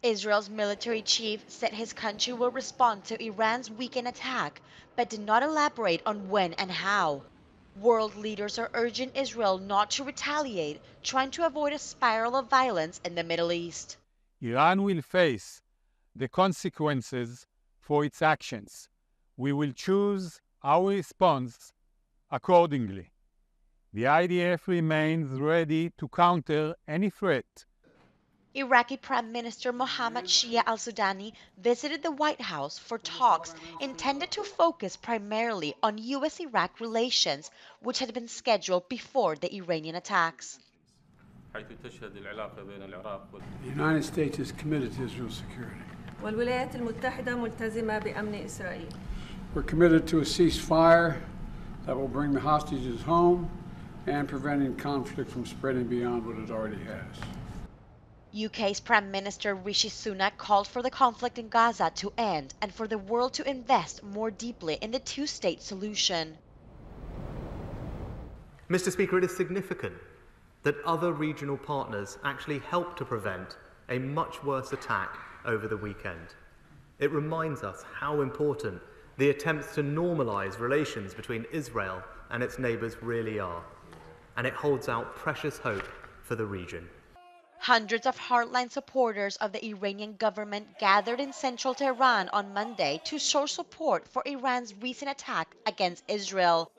Israel's military chief said his country will respond to Iran's weekend attack, but did not elaborate on when and how. World leaders are urging Israel not to retaliate, trying to avoid a spiral of violence in the Middle East. Iran will face the consequences for its actions. We will choose our response accordingly. The IDF remains ready to counter any threat. Iraqi Prime Minister Mohammad Shia al-Sudani visited the White House for talks intended to focus primarily on U.S.-Iraq relations, which had been scheduled before the Iranian attacks. The United States is committed to Israel's security. والولايات المتحدة ملتزمة بأمن إسرائيل. We're committed to a ceasefire that will bring the hostages home and preventing conflict from spreading beyond what it already has. UK's Prime Minister Rishi Sunak called for the conflict in Gaza to end and for the world to invest more deeply in the two-state solution. Mr. Speaker, it is significant that other regional partners actually helped to prevent a much worse attack over the weekend. It reminds us how important the attempts to normalise relations between Israel and its neighbours really are, and it holds out precious hope for the region. Hundreds of hardline supporters of the Iranian government gathered in central Tehran on Monday to show support for Iran's recent attack against Israel.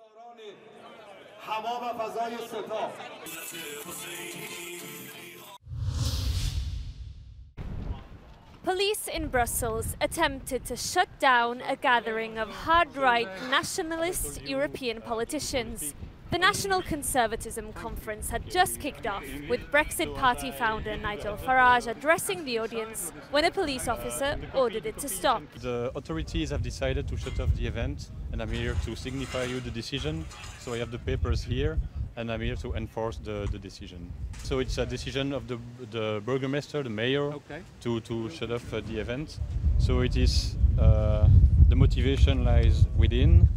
Police in Brussels attempted to shut down a gathering of hard-right nationalist European politicians. The National Conservatism Conference had just kicked off, with Brexit Party founder Nigel Farage addressing the audience when a police officer ordered it to stop. The authorities have decided to shut off the event, and I'm here to signify you the decision. So I have the papers here, and I'm here to enforce the decision. So it's a decision of the burgomaster, the mayor, to shut off the event. So it is, the motivation lies within,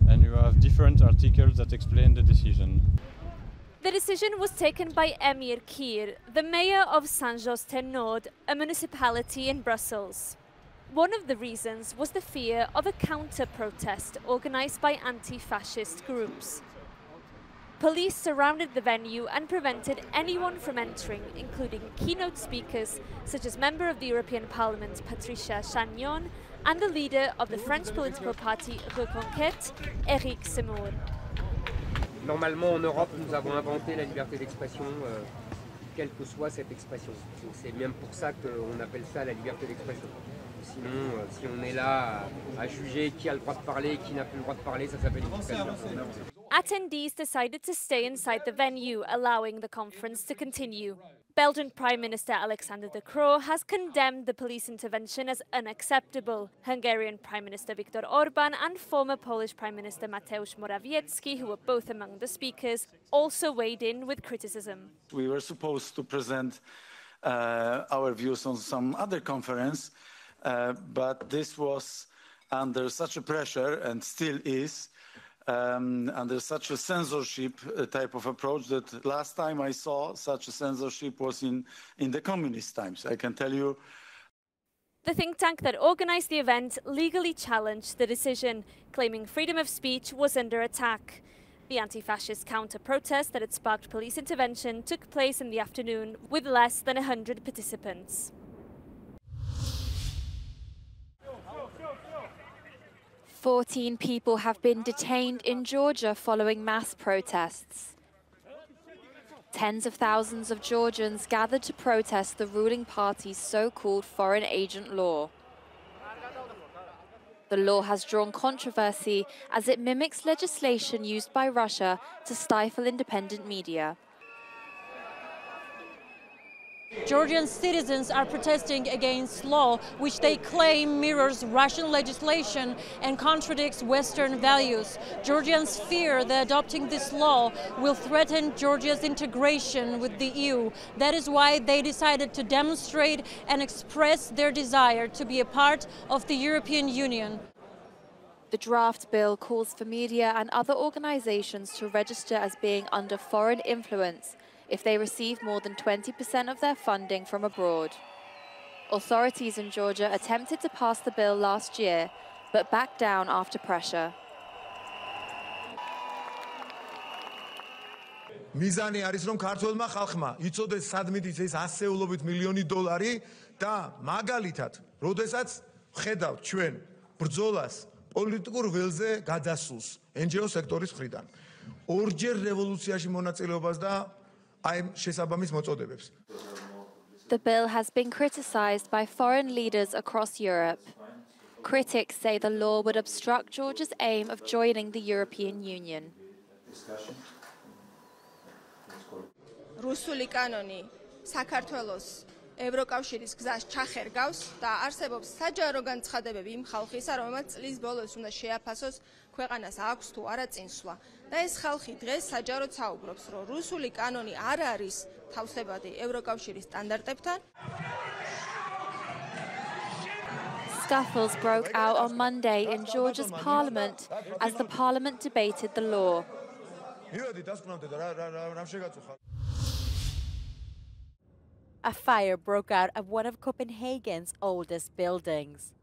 and you have different articles that explain the decision. The decision was taken by Emir Kir, the mayor of Saint-Just-in-Nord, a municipality in Brussels. One of the reasons was the fear of a counter-protest organised by anti-fascist groups. Police surrounded the venue and prevented anyone from entering, including keynote speakers such as Member of the European Parliament Patricia Chagnon and the leader of the French political party Reconquête, Éric Zemmour. Normalement, en Europe, nous avons inventé la liberté d'expression, quelle que soit cette expression. C'est même pour ça qu'on appelle ça la liberté d'expression. Sinon, si on est là à juger qui a le droit de parler et qui n'a plus le droit de parler, ça s'appelle une dictature. Attendees decided to stay inside the venue, allowing the conference to continue. Belgian Prime Minister Alexander De Croo has condemned the police intervention as unacceptable. Hungarian Prime Minister Viktor Orban and former Polish Prime Minister Mateusz Morawiecki, who were both among the speakers, also weighed in with criticism. We were supposed to present our views on some other conference, but this was under such a pressure, and still is, under such a censorship type of approach, that last time I saw such a censorship was in the communist times, I can tell you. The think tank that organised the event legally challenged the decision, claiming freedom of speech was under attack. The anti-fascist counter-protest that had sparked police intervention took place in the afternoon with less than 100 participants. "14 people have been detained in Georgia following mass protests. Tens of thousands of Georgians gathered to protest the ruling party's so-called foreign agent law. The law has drawn controversy as it mimics legislation used by Russia to stifle independent media. Georgian citizens are protesting against law which they claim mirrors Russian legislation and contradicts Western values. Georgians fear that adopting this law will threaten Georgia's integration with the EU. That is why they decided to demonstrate and express their desire to be a part of the European Union. The draft bill calls for media and other organizations to register as being under foreign influence if they receive more than 20% of their funding from abroad. Authorities in Georgia attempted to pass the bill last year, but backed down after pressure. მიზანი არის რომ ქართველმა ხალხმა იცოდეს სად მიდის ეს ასეულობით მილიონი დოლარი და მაგალითად, როდესაც ხედავთ ჩვენ ბრძოლას პოლიტიკურ ველზე გადასულს NGO სექტორის მხრიდან, ორჯერ რევოლუციაში მონაწილეობას და აი შესაბამის მოწოდებებს. The bill has been criticized by foreign leaders across Europe. Critics say the law would obstruct Georgia's aim of joining the European Union. რუსული კანონი საქართველოს ევროკავშირის გზას ჩახერგავს და არსებობს საჯარო განცხადებები იმ ხალხისა, რომელმაც წლის ბოლოს უნდა შეაფასოს ქვეყანას აქვს თუ არა წინსვლა. და ეს ხალხი დღეს საჯაროდ საუბრობს, რომ რუსული კანონი არ არის თავსებადი ევროკავშირის სტანდარტებთან. Scuffles broke out on Monday in Georgia's parliament as the parliament debated the law. A fire broke out at one of Copenhagen's oldest buildings.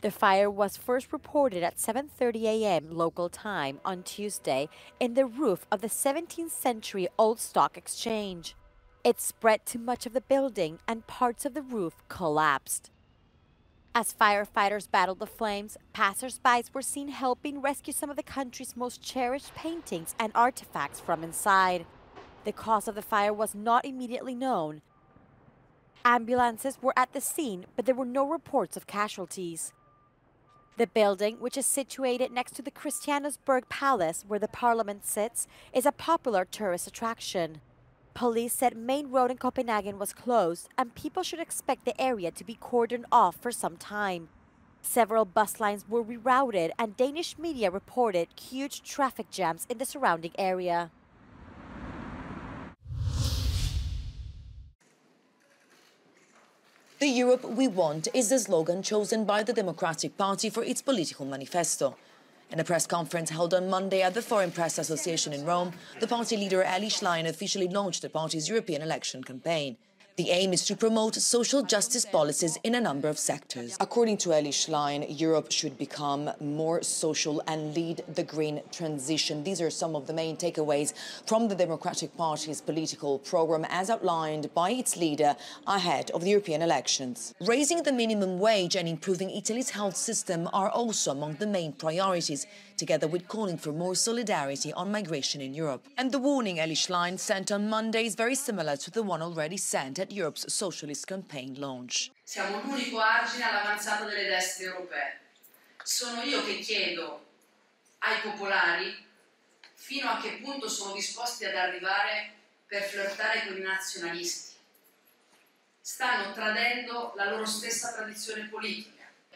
The fire was first reported at 7:30 a.m. local time on Tuesday in the roof of the 17th century old stock exchange. It spread to much of the building and parts of the roof collapsed. As firefighters battled the flames, passers-by were seen helping rescue some of the country's most cherished paintings and artifacts from inside. The cause of the fire was not immediately known. Ambulances were at the scene, but there were no reports of casualties. The building, which is situated next to the Christiansborg Palace, where the parliament sits, is a popular tourist attraction. Police said main road in Copenhagen was closed and people should expect the area to be cordoned off for some time. Several bus lines were rerouted and Danish media reported huge traffic jams in the surrounding area. The Europe we want is the slogan chosen by the Democratic Party for its political manifesto. In a press conference held on Monday at the Foreign Press Association in Rome, the party leader Eli Schlein officially launched the party's European election campaign. The aim is to promote social justice policies in a number of sectors. According to Eli Schlein, Europe should become more social and lead the green transition. These are some of the main takeaways from the Democratic Party's political program as outlined by its leader ahead of the European elections. Raising the minimum wage and improving Italy's health system are also among the main priorities, together with calling for more solidarity on migration in Europe. And the warning Eli Schlein sent on Monday is very similar to the one already sent at Europe's socialist campaign launch. Siamo l'unico argine all'avanzata delle destre europee. Sono io che chiedo ai popolari fino a che punto sono disposti ad arrivare per flirtare con i nazionalisti. Stanno tradendo la loro stessa tradizione politica.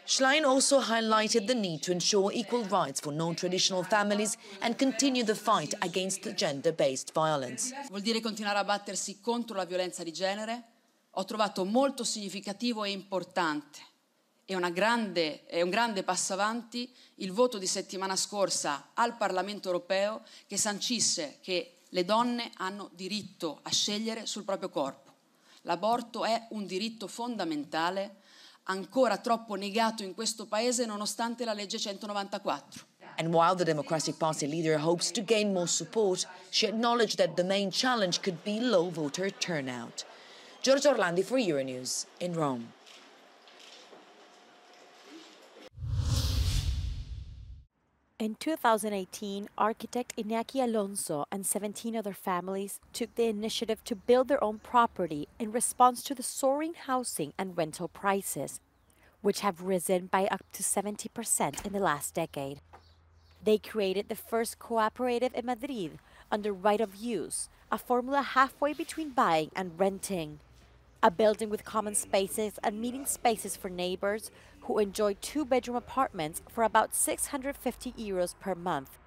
Schlein also highlighted the need to ensure equal rights for non-traditional families and continue the fight against gender-based violence. Vuol dire continuare a battersi contro la violenza di genere. Ho trovato molto significativo e importante e un grande passo avanti il voto di settimana scorsa al Parlamento europeo che sancisse che le donne hanno diritto a scegliere sul proprio corpo. L'aborto è un diritto fondamentale ancora troppo negato in questo paese nonostante la legge 194. And while the Democratic Party leader hopes to gain more support, she acknowledged that the main challenge could be low voter turnout. Giorgio Orlandi for Euronews in Rome. In 2018, architect Iñaki Alonso and 17 other families took the initiative to build their own property in response to the soaring housing and rental prices, which have risen by up to 70% in the last decade. They created the first cooperative in Madrid under right of use, a formula halfway between buying and renting. A building with common spaces and meeting spaces for neighbors who enjoy two-bedroom apartments for about 650 euros per month.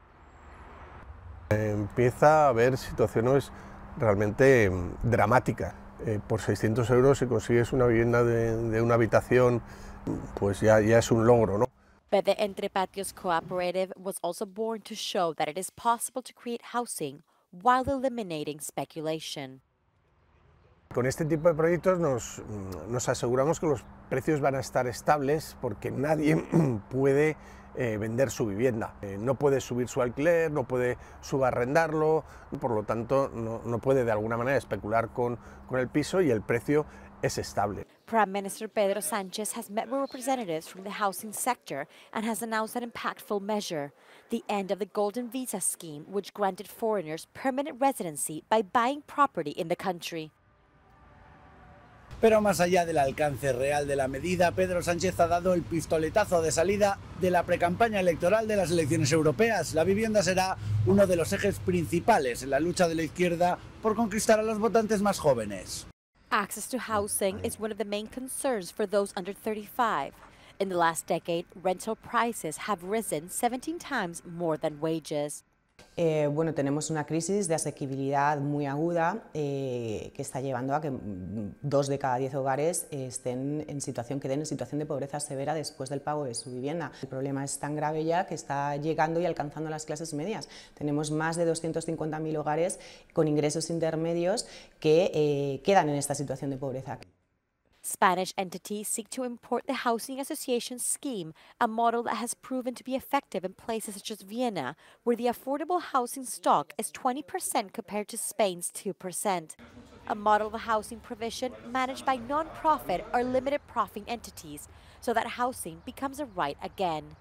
Empieza a haber situaciones realmente dramáticas. Por 600 euros si consigues una vivienda de una habitación, pues ya es un logro, ¿no? But the Entre Patios cooperative was also born to show that it is possible to create housing while eliminating speculation. Con este tipo de proyectos nos aseguramos que los precios van a estar estables porque nadie puede vender su vivienda. No puede subir su alquiler, no puede subarrendarlo, por lo tanto no puede de alguna manera especular con el piso y el precio es estable. Prime Minister Pedro Sánchez has met with representatives from the housing sector and has announced an impactful measure, the end of the Golden Visa scheme, which granted foreigners permanent residency by buying property in the country. Pero más allá del alcance real de la medida, Pedro Sánchez ha dado el pistoletazo de salida de la precampaña electoral de las elecciones europeas. La vivienda será uno de los ejes principales en la lucha de la izquierda por conquistar a los votantes más jóvenes. Access to housing is one of the main concerns for those under 35. In the last decade, rental prices have risen 17 times more than wages. Bueno, tenemos una crisis de asequibilidad muy aguda que está llevando a que 2 de cada 10 hogares queden en situación de pobreza severa después del pago de su vivienda. El problema es tan grave ya que está llegando y alcanzando las clases medias. Tenemos más de 250.000 hogares con ingresos intermedios que quedan en esta situación de pobreza. Spanish entities seek to import the Housing Association scheme, a model that has proven to be effective in places such as Vienna, where the affordable housing stock is 20% compared to Spain's 2%. A model of housing provision managed by non-profit or limited profit entities, so that housing becomes a right again.